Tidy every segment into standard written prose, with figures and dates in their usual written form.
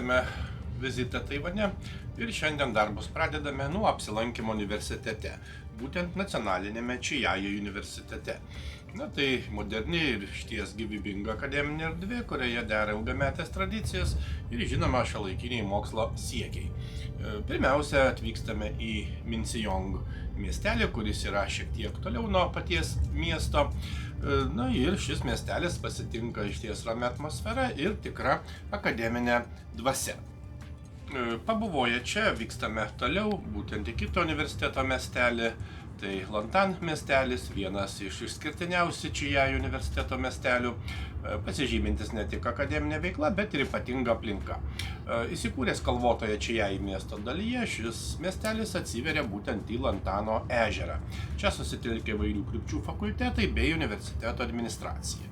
tęsiame vizitą Taivane ir šiandien darbus pradedame nuo apsilankymo universitete, būtent nacionalinėme Čiajai universitete. Tai moderni ir išties gyvybinga akademinė erdvė, kurioje dera ilgametės tradicijas ir žinoma šiuolaikiniai mokslo siekiai. Pirmiausia, atvykstame į Minsijong miestelį, kuris yra šiek tiek toliau nuo paties miesto. Ir šis miestelis pasitinka išties ramia atmosfera ir tikra akademinė dvasia. Pabuvoję čia vykstame toliau, būtent į kitą universiteto miestelį. Tai Lantan miestelis, vienas iš išskirtiniausių Čiajai universiteto miestelių, pasižymintis ne tik akademinė veikla, bet ir ypatinga aplinka. Įsikūręs kalvotoje Čiajai miesto dalyje, šis miestelis atsiveria būtent į Lantano ežerą. Čia susitelkia įvairių krypčių fakultetai bei universiteto administracija.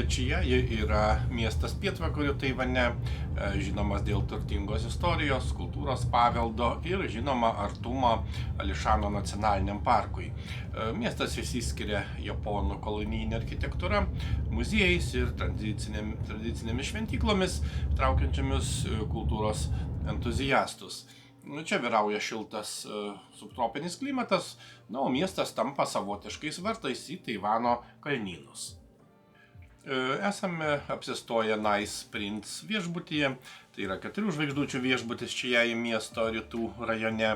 Čiaja yra miestas pietvakarių Taivane, žinomas dėl turtingos istorijos, kultūros paveldo ir žinoma artumo Ališano nacionaliniam parkui. Miestas išsiskiria japonų kolonijinė architektūra, muziejais ir tradicinėmis šventyklomis, traukiančiamis kultūros entuziastus. Čia vyrauja šiltas subtropinis klimatas, o miestas tampa savotiškais vartais į Taivano kalnynus. Esame apsistoję Nice Prince viešbutyje, tai yra 4 žvaigždučių viešbutis Čiajai miesto rytų rajone.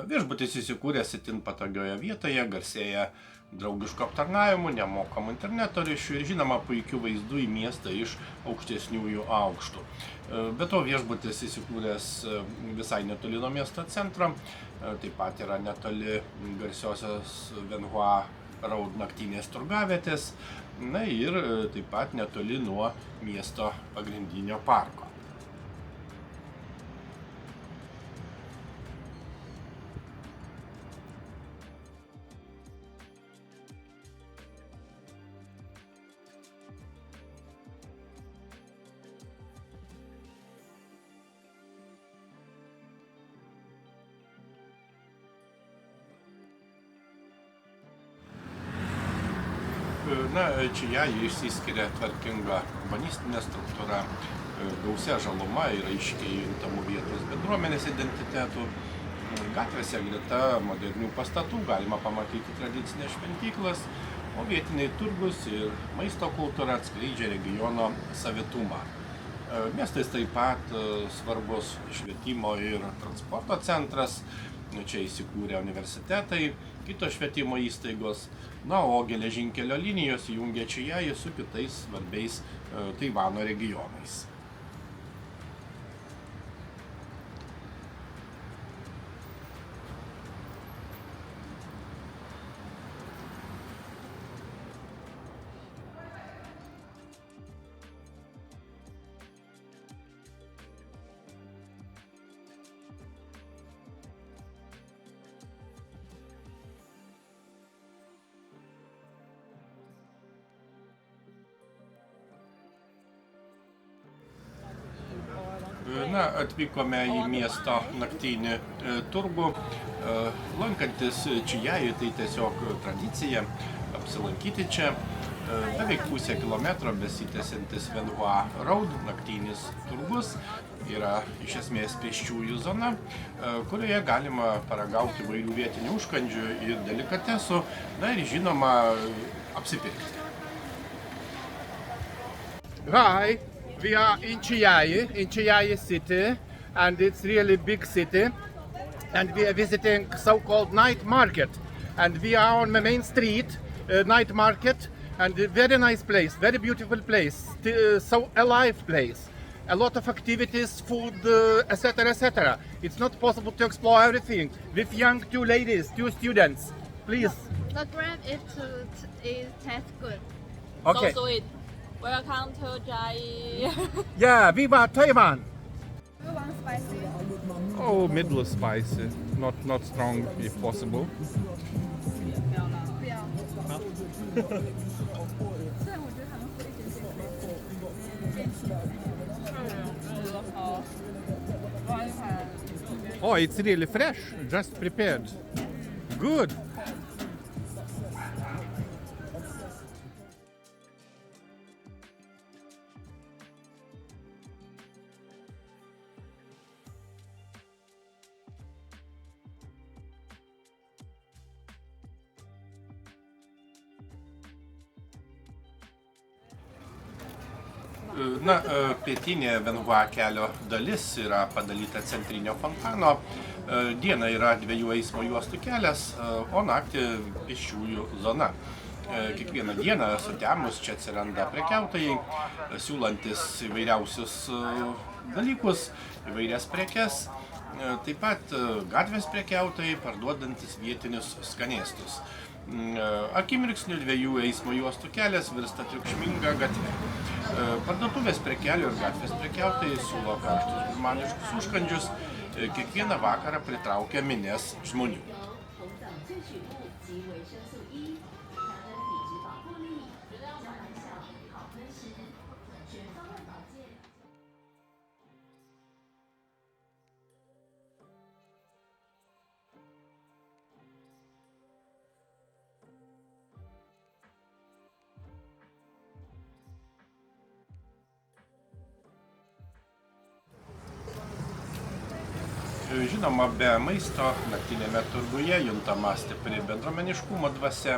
Viešbutis įsikūręs itin patogioje vietoje, garsėja draugišku aptarnavimu, nemokamu interneto ryšiu ir žinoma puikių vaizdų į miestą iš aukštesniųjų aukštų. Be to viešbutis įsikūręs visai netoli nuo miesto centro, taip pat yra netoli garsiosios Venhua Road naktinės turgavietės, ir taip pat netoli nuo miesto pagrindinio parko. Čiajai išsiskiria tvarkinga urbanistinė struktūra, gausia žaluma ir aiškiai juntamų vietos bendruomenės identitetų. Gatvėse greta modernių pastatų galima pamatyti tradicinės šventyklas, o vietiniai turgus ir maisto kultūra atskleidžia regiono savitumą. Miestas taip pat svarbus švietimo ir transporto centras. Čia įsikūrė universitetai, kitos švietimo įstaigos, o geležinkelio linijos jungia Čiajai su kitais svarbiais Taivano regionais. Atvykome į miesto naktinį turgų. Lankantis Čiajai, tai tiesiog tradicija apsilankyti čia. Beveik pusę kilometro besitęsiantis Venhua Road naktinis turgus yra iš esmės pėsčiųjų zona, kurioje galima paragauti įvairių vietinių užkandžių ir delikatesų, ir žinoma apsipirkti. Hi! We are in Čiajai city, and it's really big city, and we are visiting so-called night market, and we are on the main street, night market, and a very nice place, very beautiful place, so alive place, a lot of activities, food, etc., etc. It's not possible to explore everything with young 2 ladies, 2 students. Please. The bread it tastes good. Okay. So sweet. Welcome to Čiajai. Yeah, Viva Taiwan. Do you want spicy? Oh, middle spicy, not strong if possible. 不要。虽然我觉得他们会一点点变形。Oh, it's really fresh, just prepared. Good. Na, pietinė Venhua kelio dalis yra padalyta centrinio fontano. Dieną yra 2 eismo juostų kelias, o naktį pėsčiųjų zona. Kiekvieną dieną sutemus čia atsiranda prekiautojai, siūlantis įvairiausius dalykus, įvairias prekes. Taip pat gatvės prekiautojai parduodantis vietinius skanėstus. Akimirksniu 2 eismo juostų kelias virsta triukšminga gatve. Parduotuvės prekelių ir gatvės prekiautojai siūlo karštus gurmaniškus užkandžius. Kiekvieną vakarą pritraukia minias žmonių. Žinoma, be maisto naktinėme turguje juntama stipri bendruomeniškumo dvasia.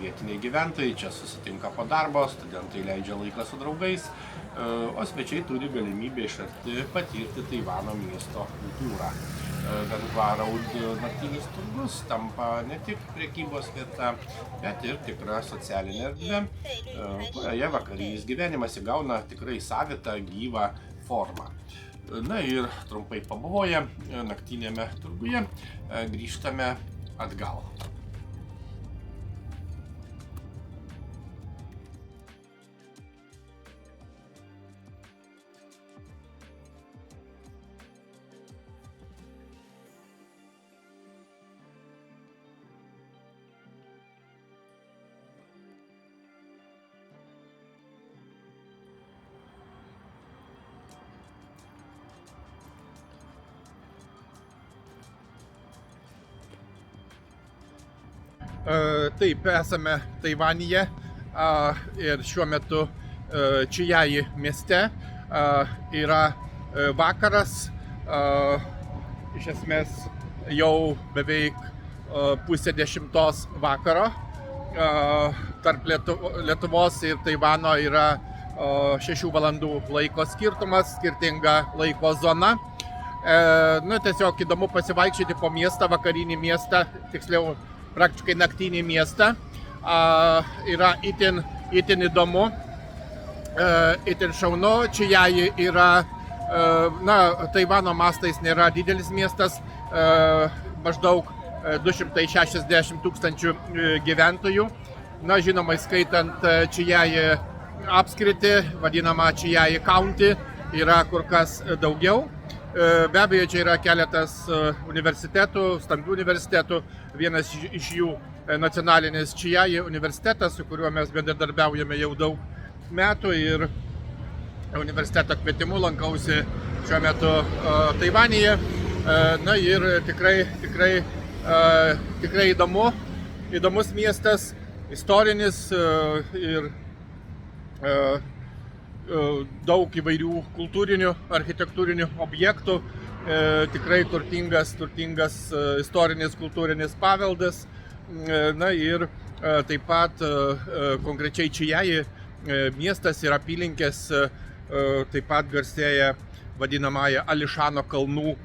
Vietiniai gyventojai čia susitinka po darbo, studentai leidžia laiką su draugais, o svečiai turi galimybę iš arti patirti Taivano miesto kultūrą. Venhua Road naktinis turgus tampa ne tik prekybos vieta, bet ir tikra socialinė erdvė, kurioje vakarinis gyvenimas įgauna tikrai savitą, gyvą formą. Na ir trumpai pabuvoję naktinėme turguje grįžtame atgal. Taip, esame Taivanyje ir šiuo metu Čiaji mieste yra vakaras, iš esmės jau beveik 9:30 vakaro. Tarp Lietuvos ir Taivano yra 6 valandų laiko skirtumas, skirtinga laiko zona. Tiesiog įdomu pasivaikščioti po miestą, vakarinį miestą, tiksliau praktiškai naktinį miestą. Yra itin įdomu, itin šaunu. Čiaji yra, Taivano mastais nėra didelis miestas, maždaug 260 tūkstančių gyventojų. Žinoma, skaitant Čiaji apskritį, vadinamą Čiaji County, yra kur kas daugiau. Be abejo, čia yra keletas universitetų, stambių universitetų. Vienas iš jų nacionalinis Čiaji universitetas, su kuriuo mes bendradarbiaujame jau daug metų ir universiteto kvietimu lankausi šiuo metu Taivanyje. Ir tikrai įdomus miestas, istorinis ir daug įvairių kultūrinių, architektūrinių objektų, tikrai turtingas istorinis, kultūrinis paveldas. Ir taip pat konkrečiai Čiaji miestas ir apylinkės taip pat garsėja vadinamąją Ališano kalnų.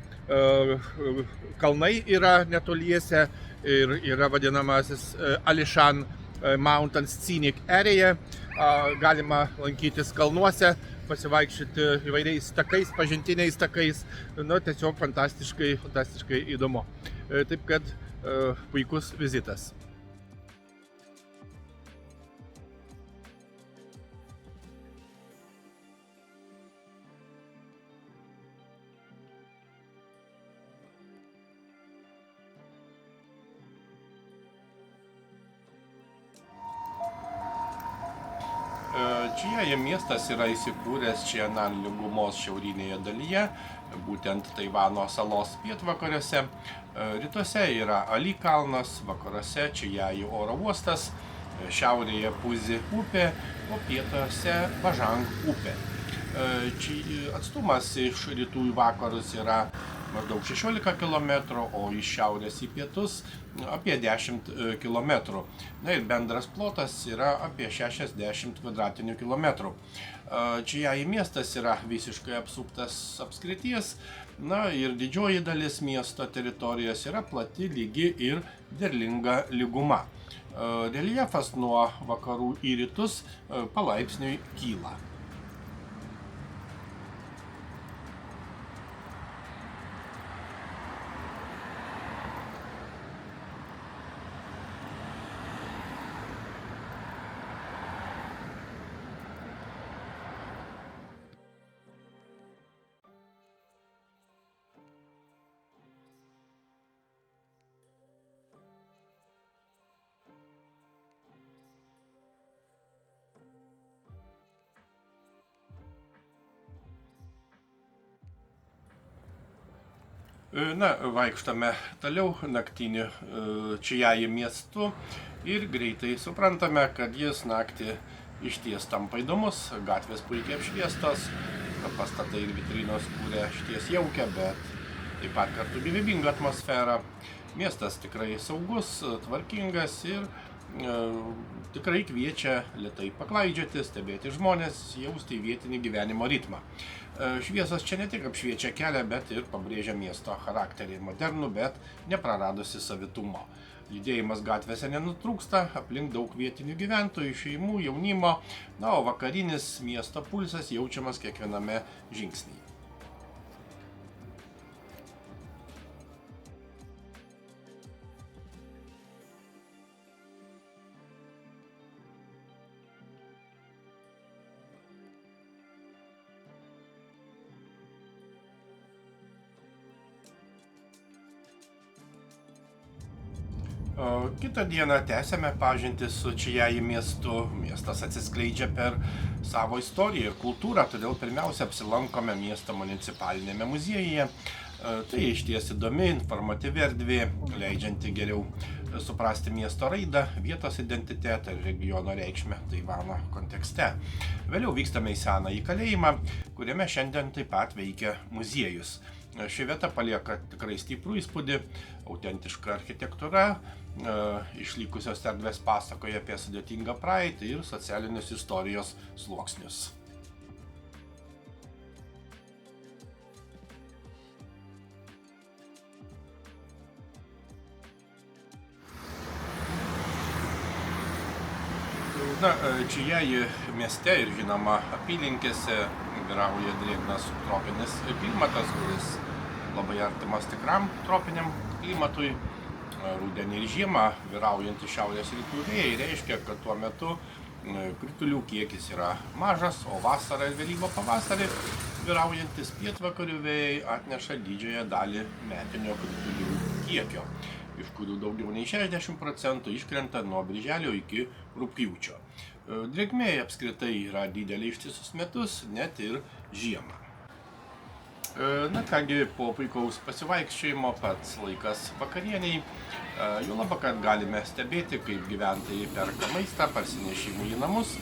Kalnai yra netoliese ir yra vadinamasis Alishan Mountain Scenic Area. Galima lankytis kalnuose, pasivaikščioti įvairiais takais, pažintiniais takais. Tiesiog fantastiškai įdomu. Taip kad puikus vizitas. Čiaji miestas yra įsikūręs Čianan lygumos šiaurinėje dalyje, būtent Taivano salos pietvakariuose. Rytuose yra Ali kalnas, vakaruose Čiaji oro uostas, šiaurėje Puzi upė, o pietuose Bajang upė. Atstumas iš rytų į vakarus yra maždaug 16 km, o iš šiaurės į pietus apie 10 km. Na ir bendras plotas yra apie 60 kvadratinių kilometrų. Čiaji miestas yra visiškai apsuptas apskrities, na ir didžioji dalis miesto teritorijos yra plati, lygi ir derlinga lyguma. Reljefas nuo vakarų į rytus palaipsniui kyla. Na, vaikštame toliau naktiniu Čiaji miestu ir greitai suprantame, kad jis naktį išties tampa įdomus, gatvės puikiai apšviestos, pastatai ir vitrinos kūrė išties jaukią, bet taip pat kartu gyvybingą atmosferą. Miestas tikrai saugus, tvarkingas ir tikrai kviečia lėtai paklaidžioti, stebėti žmonės, jausti vietinį gyvenimo ritmą. Šviesos čia ne tik apšviečia kelią, bet ir pabrėžia miesto charakterį, modernų, bet nepraradusi savitumo. Judėjimas gatvėse nenutrūksta, aplink daug vietinių gyventojų, šeimų, jaunimo, na, o vakarinis miesto pulsas jaučiamas kiekviename žingsnyje. Kitą dieną tęsėme pažintį su Čiaji miestu. Miestas atsiskleidžia per savo istoriją ir kultūrą, todėl pirmiausia apsilankome miesto municipalinėme muziejuje. Tai išties įdomi, informatyvi erdvė, leidžianti geriau suprasti miesto raidą, vietos identitetą ir regiono reikšmę Taivano kontekste. Vėliau vykstame į senąjį kalėjimą, kuriame šiandien taip pat veikia muziejus. Ši vieta palieka tikrai stiprų įspūdį, autentiška architektūra, išlikusios erdvės pasakoja apie sudėtingą praeitį ir socialinius istorijos sluoksnius. Na, Čiaji mieste ir žinoma apylinkėse vyrauja drėgnas subtropinis klimatas, kuris labai artimas tikram tropiniam klimatui. Rudenį ir žiemą vyraujantys šiaurės rytų vėjai reiškia, kad tuo metu kritulių kiekis yra mažas, o vasarą ir vėlyvą pavasarį vyraujantis pietvakarių vėjai atneša didžiąją dalį metinio kritulių kiekio, iš kurių daugiau nei 60% iškrenta nuo birželio iki rugpjūčio. Drėgmė apskritai yra didelė ištisus metus, net ir žiemą. Na kągi, po puikaus pasivaikščiojimo pats laikas vakarieniai. Juolab, kad galime stebėti, kaip gyventojai perka maistą parsinešimui į namus.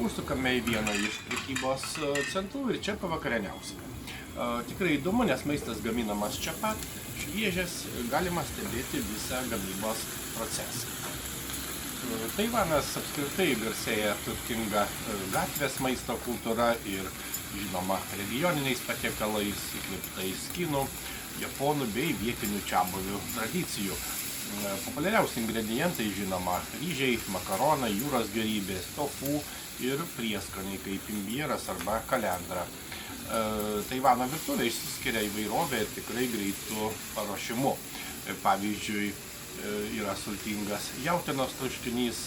Užsukame į vieną iš prekybos centrų ir čia pavakarieniausime. Tikrai įdomu, nes maistas gaminamas čia pat, šviežias, galima stebėti visą gamybos procesą. Taivanas apskritai garsėja turtinga gatvės maisto kultūra ir žinoma regioniniais patiekalais, įkvėptais kinų, japonų bei vietinių čiabuvių tradicijų. Populiariausi ingredientai žinoma ryžiai, makaronai, jūros gėrybės, tofu ir prieskoniai kaip imbieras arba kalendra. Taivano virtuvė išsiskiria įvairovė ir tikrai greitų paruošimu. Pavyzdžiui, yra sultingas jautienos troškinys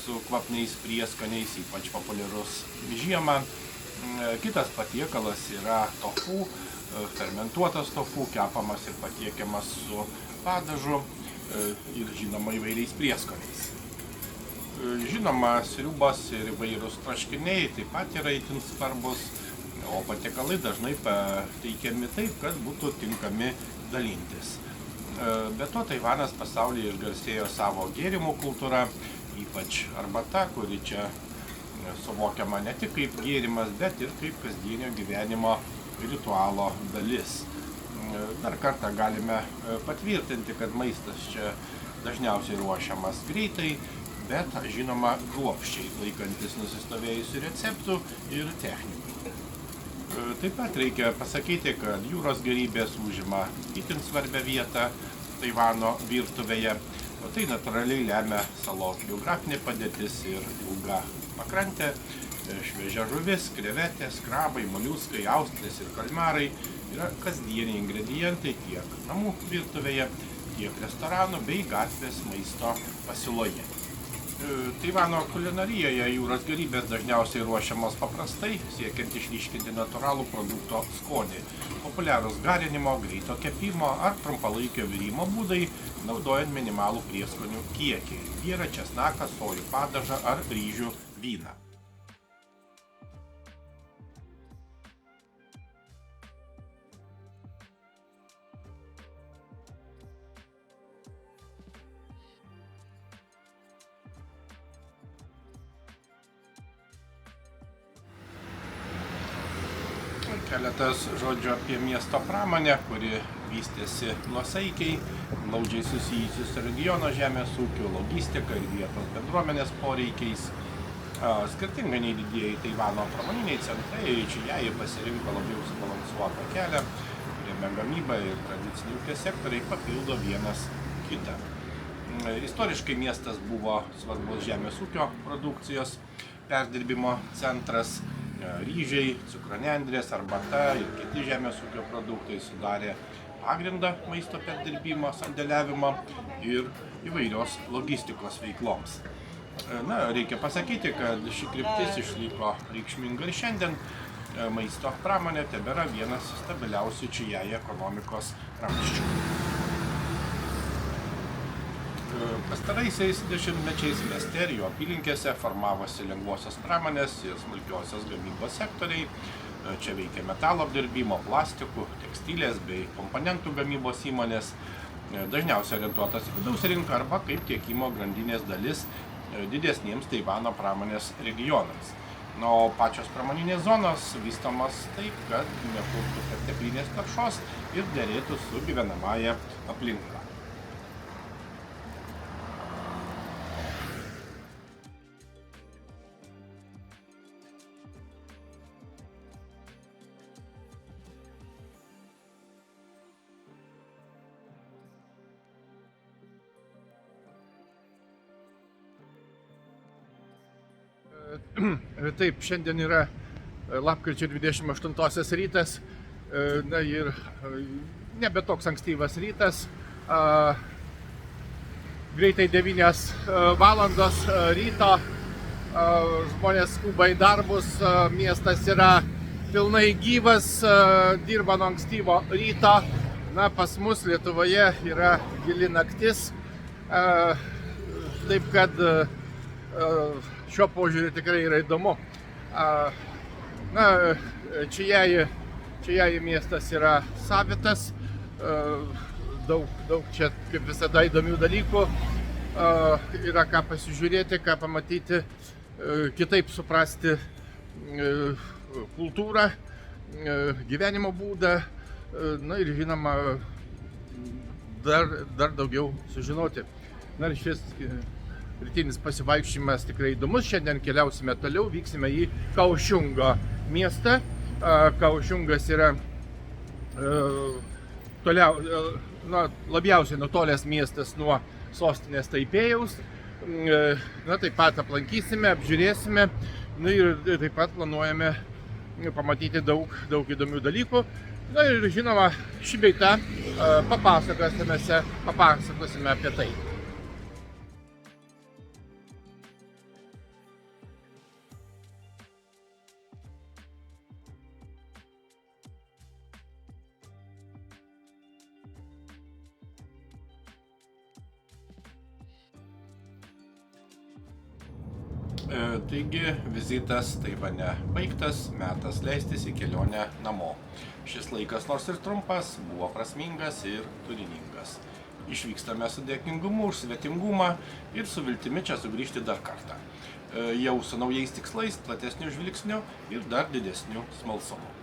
su kvapniais prieskoniais, ypač populiarus žiemą. Kitas patiekalas yra tofu, fermentuotas tofu, kepamas ir patiekiamas su padažu ir žinoma įvairiais prieskoniais. Žinoma, sriubos ir įvairūs traškiniai taip pat yra itin svarbus, o patiekalai dažnai pateikiami taip, kad būtų tinkami dalintis. Be to, Taivanas pasaulyje išgarsėjo savo gėrimų kultūra, ypač arbata, kuri čia suvokiama ne tik kaip gėrimas, bet ir kaip kasdienio gyvenimo ritualo dalis. Dar kartą galime patvirtinti, kad maistas čia dažniausiai ruošiamas greitai, bet žinoma kruopščiai, laikantis nusistovėjusių receptų ir technikų. Taip pat reikia pasakyti, kad jūros gėrybės užima itin svarbią vietą Taivano virtuvėje, o tai natūraliai lemia salos geografinė padėtis ir ilga pakrantė, šviežia žuvis, krevetės, krabai, moliuskai, austrės ir kalmarai yra kasdieniai ingredientai tiek namų virtuvėje, tiek restoranų bei gatvės maisto pasiūloje. Taivano kulinarijoje jūros gėrybės dažniausiai ruošiamos paprastai, siekiant išryškinti natūralų produkto skonį. Populiarūs garinimo, greito kepimo ar trumpalaikio virimo būdai, naudojant minimalų prieskonių kiekį – vyrą, česnaką, sojų padažą ar ryžių vyną. Keletas žodžių apie miesto pramonę, kuri vystėsi nuosaikiai, glaudžiai susijusi su regiono žemės ūkiu, logistika ir vietos bendruomenės poreikiais. Skirtingai nei didieji Taivano pramoniniai centrai, Čiajai pasirinko labiau subalansuotą kelią, kuriame gamyba ir tradiciniai ūkio sektoriai papildo vienas kitą. Istoriškai miestas buvo svarbus žemės ūkio produkcijos perdirbimo centras. Ryžiai, cukranendrės, arbata ir kiti žemės ūkio produktai sudarė pagrindą maisto perdirbimo, sandėliavimo ir įvairios logistikos veikloms. Reikia pasakyti, kad ši kryptis išliko reikšminga ir šiandien. Maisto pramonė tebėra vienas stabiliausių Čiajai ekonomikos ramsčių. Pastaraisiais dešimtmečiais mieste ir jo apylinkėse formavosi lengvosios pramonės ir smulkiosios gamybos sektoriai. Čia veikia metalo apdirbimo, plastikų, tekstilės bei komponentų gamybos įmonės, dažniausiai orientuotas į vidaus rinką arba kaip tiekimo grandinės dalis didesniems Taivano pramonės regionams. O pačios pramoninės zonos vystomos taip, kad nekurtų perteklinės taršos ir derėtų su gyvenamąja aplinka. Taip, šiandien yra lapkričio 28 rytas ir nebe toks ankstyvas rytas, greitai 9 valandos ryto, žmonės skuba į darbus, miestas yra pilnai gyvas, dirba nuo ankstyvo ryto. Pas mus Lietuvoje yra gili naktis, taip kad šiuo požiūriu tikrai yra įdomu. Čiajai miestas yra savitas, daug čia kaip visada įdomių dalykų, yra ką pasižiūrėti, ką pamatyti, kitaip suprasti kultūrą, gyvenimo būdą, ir žinoma, dar daugiau sužinoti. Ir šis rytinis pasivaikščiojimas tikrai įdomus. Šiandien keliausime toliau, vyksime į Kaohsiungo miestą. Kaohsiungas yra labiausiai nutolęs miestas nuo sostinės Taipėjaus. Taip pat aplankysime, apžiūrėsime ir taip pat planuojame pamatyti daug įdomių dalykų. Ir žinoma, šį bei tą papasakosime apie tai. Taigi vizitas Taivane baigtas, metas leistis į kelionę namo. Šis laikas nors ir trumpas, buvo prasmingas ir turiningas. Išvykstame su dėkingumu už svetingumą ir su viltimi čia sugrįžti dar kartą. Jau su naujais tikslais, platesniu žvilgsniu ir dar didesniu smalsumu.